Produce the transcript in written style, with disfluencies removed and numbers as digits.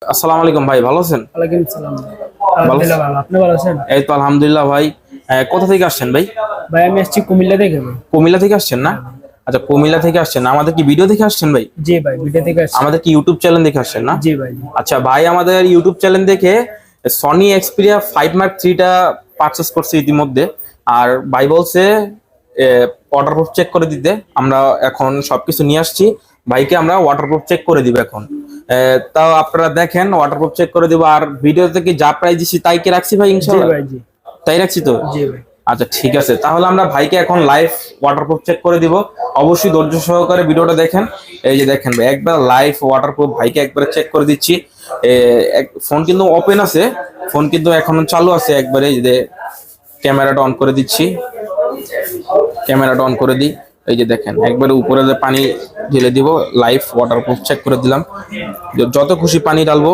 আসসালামু আলাইকুম ভাই, ভালো আছেন? ওয়ালাইকুম সালাম। ভালো আলহামদুলিল্লাহ ভালো। আপনি ভালো আছেন? এই তো আলহামদুলিল্লাহ ভাই। কোথা থেকে আসছেন ভাই? ভাই আমি আসছি কুমিল্লা থেকে ভাই। কুমিল্লা থেকে আসছেন না? আচ্ছা, কুমিল্লা থেকে আসছেন। আমাদের কি ভিডিও দেখে আসছেন ভাই? জি ভাই, ভিডিও থেকে আসছি। আমাদের কি ইউটিউব চ্যানেল দেখে আসছেন না? জি ভাই। আচ্ছা ভাই, আমাদের ইউটিউব চ্যানেল দেখে সনি এক্সপিরিয়া 5 মার্ক 3টা পারচেস করছে ইতিমধ্যে। আর ভাই বলছে ওয়াটারপ্রুফ চেক করে দিতে। আমরা এখন সবকিছু নিয়ে আসছি, ভাইকে আমরা ওয়াটারপ্রুফ চেক করে দিব এখন। তাও আপনারা দেখেন, ওয়াটারপ্রুফ চেক করে দিব। আর ভিডিওতে কি যা প্রাইস দিছি তাই কি রাখছি ভাই? জি ইনশাআল্লাহ ভাই। জি তাই রাখছি তো। জি ভাই। আচ্ছা ঠিক আছে, তাহলে আমরা ভাইকে এখন লাইভ ওয়াটারপ্রুফ চেক করে দিব। অবশ্যই ধৈর্য সহকারে ভিডিওটা দেখেন। এই যে দেখেন ভাই, একবার লাইভ ওয়াটারপ্রুফ ভাইকে একবারে চেক করে দিচ্ছি। ফোন কিন্তু ওপেন আছে, ফোন কিন্তু এখনো চালু আছে। একবারে এই যে ক্যামেরাটা অন করে দিচ্ছি, ক্যামেরাটা অন করে দিই। এই যে দেখেন, একবারে উপরে যে পানি ঢেলে দিব, লাইভ ওয়াটারপ্রুফ চেক করে দিলাম। যত খুশি পানি ঢালবো